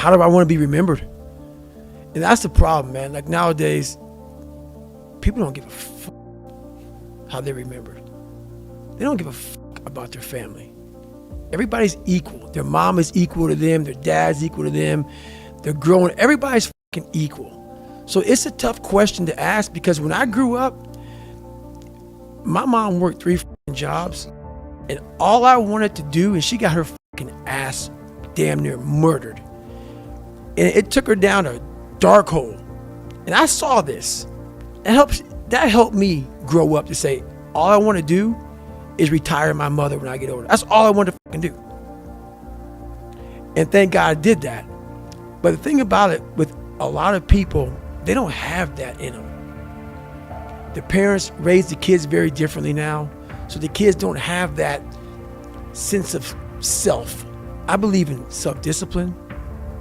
how do I want to be remembered? And that's the problem, man. Like nowadays, people don't give a fuck how they're remembered. They don't give a fuck about their family. Everybody's equal. Their mom is equal to them. Their dad's equal to them. They're growing. Everybody's fucking equal. So it's a tough question to ask, because when I grew up, my mom worked 3 fucking jobs, and all I wanted to do, and she got her fucking ass damn near murdered. And it took her down a dark hole. And I saw this. That helped me grow up to say, all I want to do is retire my mother when I get older. That's all I want to fucking do. And thank God I did that. But the thing about it, with a lot of people, they don't have that in them. The parents raise the kids very differently now. So the kids don't have that sense of self. I believe in self-discipline,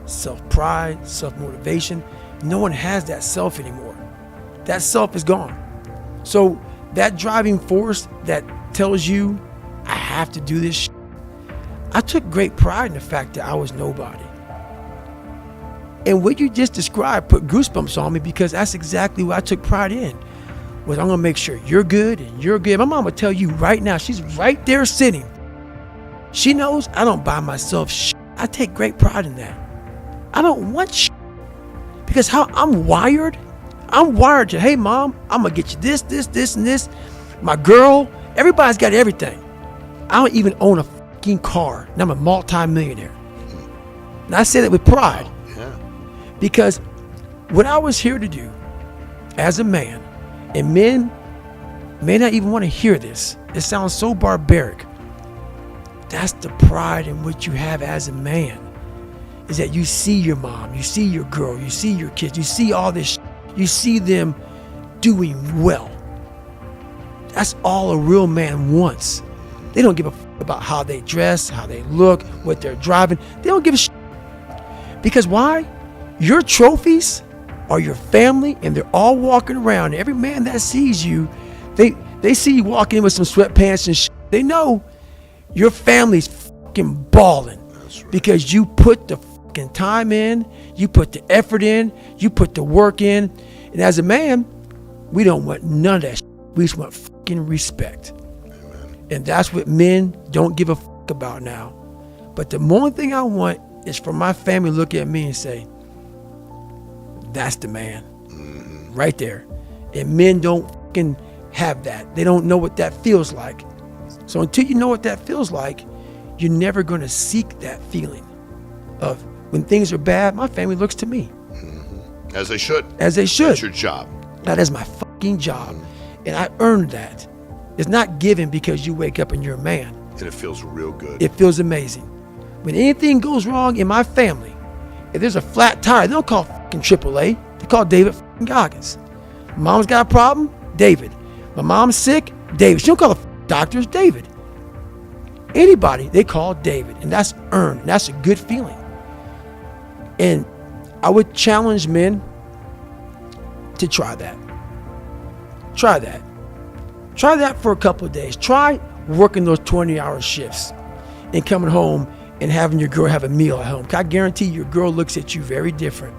self-pride, self-motivation. No one has that self anymore. That self is gone. So that driving force that tells you, I have to do this shit. I took great pride in the fact that I was nobody. And what you just described put goosebumps on me, because that's exactly what I took pride in. Was I'm gonna make sure you're good and you're good. My mom would tell you right now, she's right there sitting. She knows I don't buy myself shit. I take great pride in that. I don't want shit. Because how I'm wired to, hey mom, I'm gonna get you this, and this. My girl, everybody's got everything. I don't even own a fucking car, and I'm a multi-millionaire. And I say that with pride. Yeah. Because what I was here to do as a man, and men may not even want to hear this, it sounds so barbaric. That's the pride in what you have as a man, is that you see your mom, you see your girl, you see your kids, you see all this, you see them doing well. That's all a real man wants. They don't give a fuck about how they dress, how they look, what they're driving. They don't give a shit. Because why? Your trophies are your family, and they're all walking around. Every man that sees you, they see you walking in with some sweatpants and shit. They know your family's fucking balling. That's right. Because you put the fucking time in, you put the effort in, you put the work in. And as a man, we don't want none of that shit. We just want fucking respect. Amen. And that's what men don't give a fuck about now. But the only thing I want is for my family to look at me and say, that's the man. Mm-hmm. Right there. And men don't fucking have that. They don't know what that feels like. So until you know what that feels like, you're never going to seek that feeling of, when things are bad, my family looks to me. Mm-hmm. As they should. As they should. That's your job. That is my fucking job. And I earned that. It's not given because you wake up and you're a man. And it feels real good. It feels amazing. When anything goes wrong in my family, if there's a flat tire, they don't call fucking AAA. They call David fucking Goggins. Mom's got a problem? David. My mom's sick? David. She don't call the doctors, David. Anybody, they call David. And that's earned. And that's a good feeling. And I would challenge men to try that. Try that. Try that for a couple of days. Try working those 20-hour shifts and coming home and having your girl have a meal at home. I guarantee your girl looks at you very different.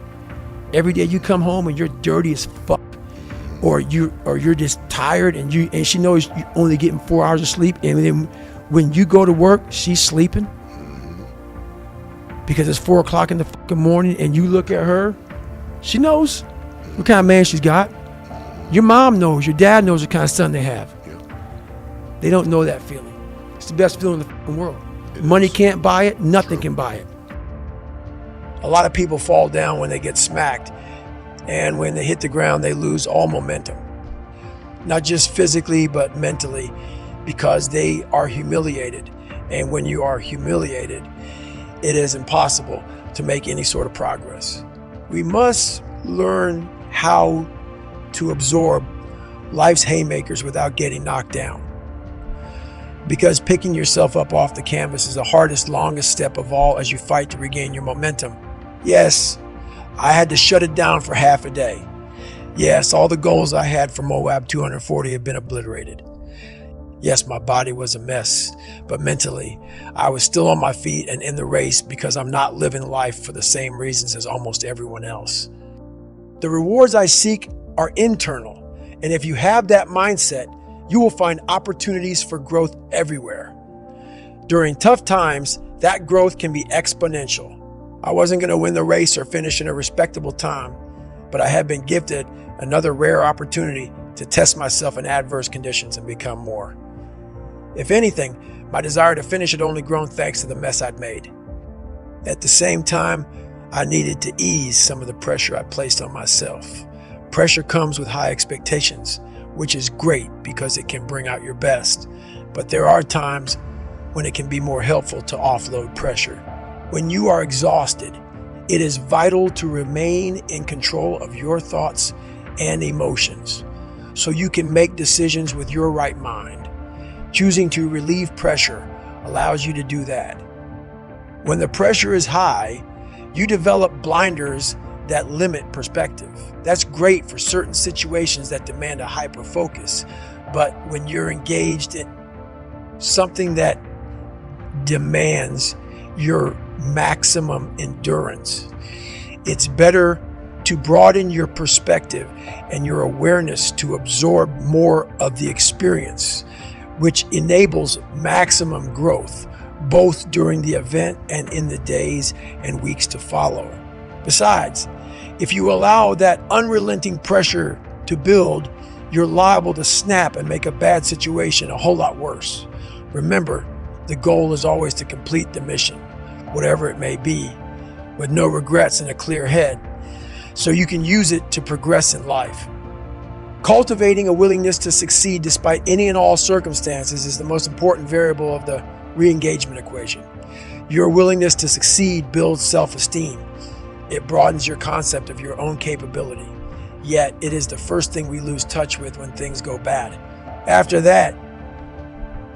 Every day you come home and you're dirty as fuck, or you're just tired, and she knows you're only getting 4 hours of sleep, and then when you go to work, she's sleeping because it's 4 o'clock in the fucking morning, and you look at her, she knows what kind of man she's got. Your mom knows, your dad knows what kind of son they have. Yeah. They don't know that feeling. It's the best feeling in the fucking world. Money can't buy it, nothing can buy it. A lot of people fall down when they get smacked, and when they hit the ground, they lose all momentum. Not just physically, but mentally, because they are humiliated. And when you are humiliated, it is impossible to make any sort of progress. We must learn how to absorb life's haymakers without getting knocked down. Because picking yourself up off the canvas is the hardest, longest step of all as you fight to regain your momentum. Yes, I had to shut it down for half a day. Yes, all the goals I had for Moab 240 have been obliterated. Yes, my body was a mess, but mentally, I was still on my feet and in the race because I'm not living life for the same reasons as almost everyone else. The rewards I seek are internal, and if you have that mindset, you will find opportunities for growth everywhere. During tough times, that growth can be exponential. I wasn't going to win the race or finish in a respectable time, but I had been gifted another rare opportunity to test myself in adverse conditions and become more. If anything, my desire to finish had only grown thanks to the mess I'd made. At the same time, I needed to ease some of the pressure I placed on myself. Pressure comes with high expectations, which is great because it can bring out your best. But there are times when it can be more helpful to offload pressure. When you are exhausted, it is vital to remain in control of your thoughts and emotions so you can make decisions with your right mind. Choosing to relieve pressure allows you to do that. When the pressure is high, you develop blinders that limit perspective. That's great for certain situations that demand a hyper focus, but when you're engaged in something that demands your maximum endurance, it's better to broaden your perspective and your awareness to absorb more of the experience, which enables maximum growth, both during the event and in the days and weeks to follow. Besides, if you allow that unrelenting pressure to build, you're liable to snap and make a bad situation a whole lot worse. Remember, the goal is always to complete the mission, whatever it may be, with no regrets and a clear head, so you can use it to progress in life. Cultivating a willingness to succeed despite any and all circumstances is the most important variable of the re-engagement equation. Your willingness to succeed builds self-esteem. It broadens your concept of your own capability. Yet, it is the first thing we lose touch with when things go bad. After that,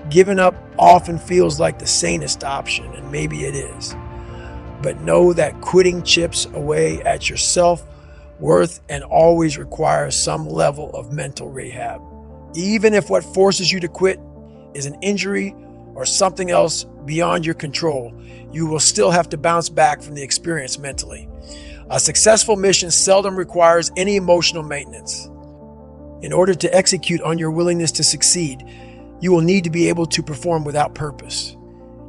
giving up often feels like the sanest option, and maybe it is. But know that quitting chips away at your self-worth and always requires some level of mental rehab. Even if what forces you to quit is an injury or something else beyond your control, you will still have to bounce back from the experience mentally. A successful mission seldom requires any emotional maintenance. In order to execute on your willingness to succeed, you will need to be able to perform without purpose.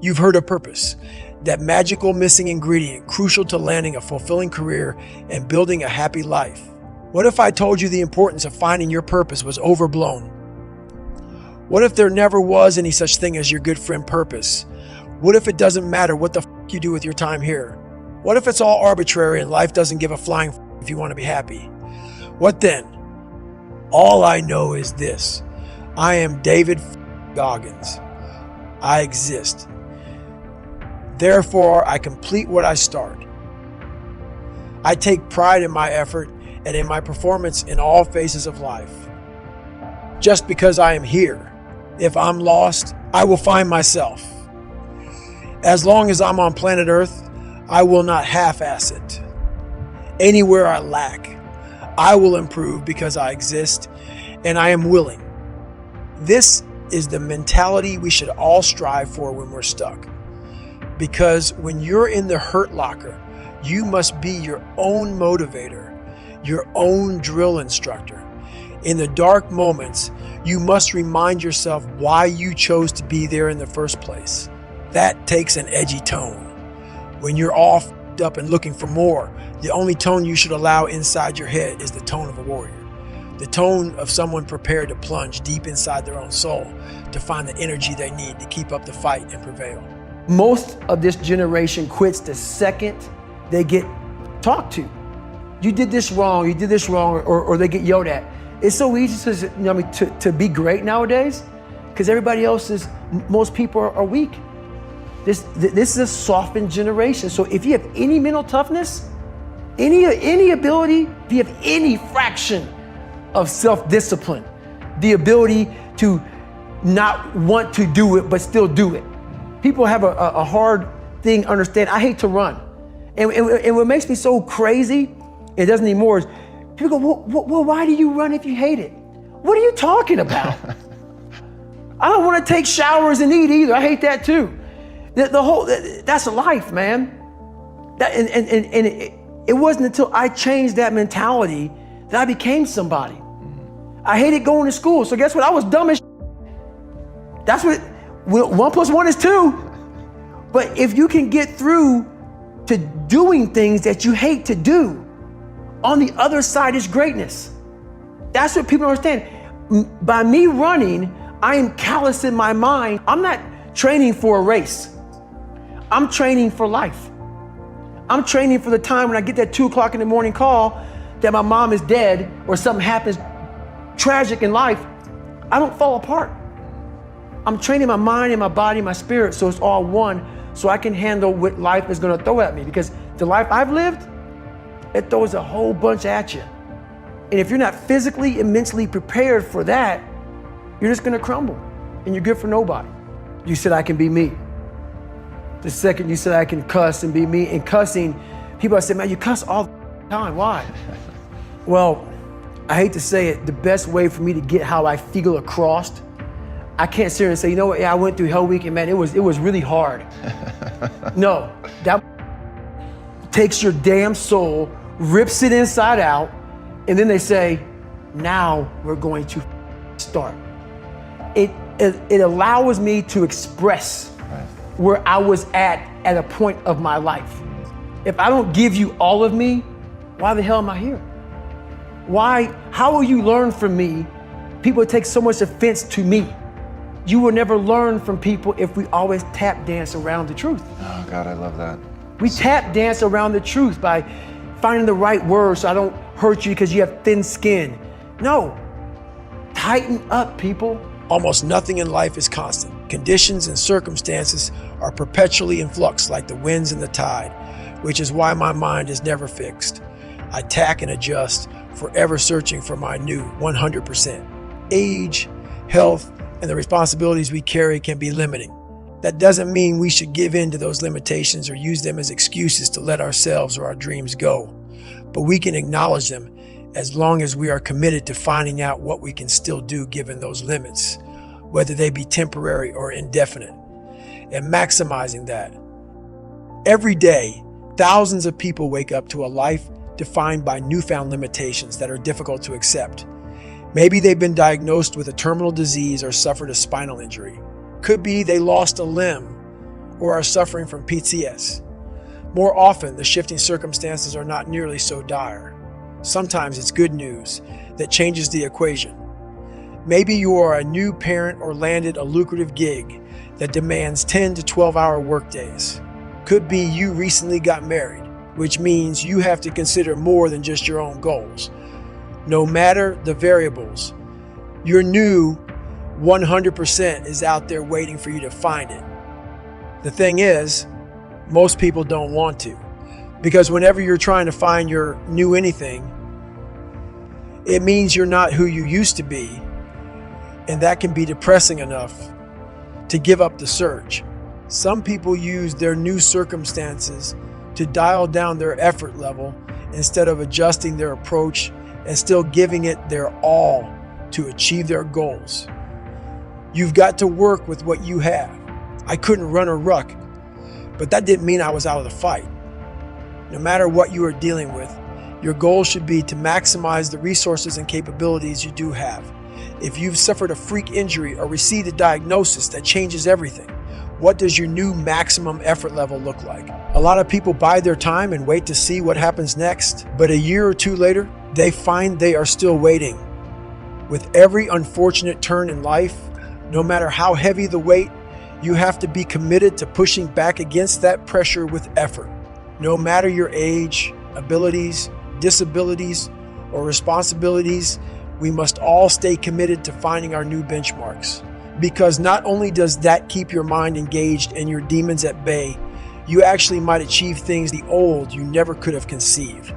You've heard of purpose, that magical missing ingredient crucial to landing a fulfilling career and building a happy life. What if I told you the importance of finding your purpose was overblown? What if there never was any such thing as your good friend purpose? What if it doesn't matter what the you do with your time here? What if it's all arbitrary and life doesn't give a flying if you want to be happy? What then? All I know is this: I am David Goggins. I exist. Therefore, I complete what I start. I take pride in my effort and in my performance in all phases of life. Just because I am here, if I'm lost, I will find myself. As long as I'm on planet Earth, I will not half-ass it. Anywhere I lack, I will improve because I exist and I am willing. This is the mentality we should all strive for when we're stuck. Because when you're in the hurt locker, you must be your own motivator, your own drill instructor. In the dark moments, you must remind yourself why you chose to be there in the first place. That takes an edgy tone. When you're all f***ed up and looking for more, the only tone you should allow inside your head is the tone of a warrior. The tone of someone prepared to plunge deep inside their own soul to find the energy they need to keep up the fight and prevail. Most of this generation quits the second they get talked to. You did this wrong, or they get yelled at. It's so easy to be great nowadays because everybody else is, most people are weak. This is a softened generation. So if you have any mental toughness, any ability, if you have any fraction of self-discipline, the ability to not want to do it but still do it. People have a hard thing understand. I hate to run. And what makes me so crazy, it doesn't anymore, is people go, well, why do you run if you hate it? What are you talking about? I don't want to take showers and eat either. I hate that too. That's life, man. It wasn't until I changed that mentality that I became somebody. I hated going to school. So guess what? I was dumb as shit. That's what 1 + 1 is 2. But if you can get through to doing things that you hate to do, on the other side is greatness. That's what people don't understand. By me running, I am callous in my mind. I'm not training for a race. I'm training for life. I'm training for the time when I get that 2 o'clock in the morning call that my mom is dead or something happens tragic in life. I don't fall apart. I'm training my mind and my body and my spirit so it's all one, so I can handle what life is gonna throw at me, because the life I've lived, it throws a whole bunch at you. And if you're not physically and mentally prepared for that, you're just gonna crumble and you're good for nobody. You said I can be me. The second you said I can cuss and be me, and cussing, people say, man, you cuss all the time, why? Well, I hate to say it, the best way for me to get how I feel across, I can't sit here and say, you know what, yeah, I went through Hell Week and man, it was really hard. No, that takes your damn soul, rips it inside out, and then they say, now we're going to start. It allows me to express where I was at a point of my life. If I don't give you all of me, why the hell am I here? How will you learn from me? People take so much offense to me. You will never learn from people if we always tap dance around the truth. Oh God, I love that. We tap dance around the truth by finding the right words so I don't hurt you because you have thin skin. No, tighten up, people. Almost nothing in life is constant. Conditions and circumstances are perpetually in flux like the winds and the tide, which is why my mind is never fixed. I tack and adjust, forever searching for my new 100%. Age, health, and the responsibilities we carry can be limiting. That doesn't mean we should give in to those limitations or use them as excuses to let ourselves or our dreams go. But we can acknowledge them as long as we are committed to finding out what we can still do given those limits, whether they be temporary or indefinite, and maximizing that. Every day, thousands of people wake up to a life defined by newfound limitations that are difficult to accept. Maybe they've been diagnosed with a terminal disease or suffered a spinal injury. Could be they lost a limb or are suffering from PTS. More often, the shifting circumstances are not nearly so dire. Sometimes it's good news that changes the equation. Maybe you are a new parent or landed a lucrative gig that demands 10 to 12-hour workdays. Could be you recently got married, which means you have to consider more than just your own goals. No matter the variables, your new 100% is out there waiting for you to find it. The thing is, most people don't want to, because whenever you're trying to find your new anything, it means you're not who you used to be, and that can be depressing enough to give up the search. Some people use their new circumstances to dial down their effort level instead of adjusting their approach and still giving it their all to achieve their goals. You've got to work with what you have. I couldn't run a ruck, but that didn't mean I was out of the fight. No matter what you are dealing with, your goal should be to maximize the resources and capabilities you do have. If you've suffered a freak injury or received a diagnosis that changes everything, what does your new maximum effort level look like? A lot of people bide their time and wait to see what happens next, but a year or two later, they find they are still waiting. With every unfortunate turn in life, no matter how heavy the weight, you have to be committed to pushing back against that pressure with effort. No matter your age, abilities, disabilities, or responsibilities, we must all stay committed to finding our new benchmarks. Because not only does that keep your mind engaged and your demons at bay, you actually might achieve things the old you never could have conceived.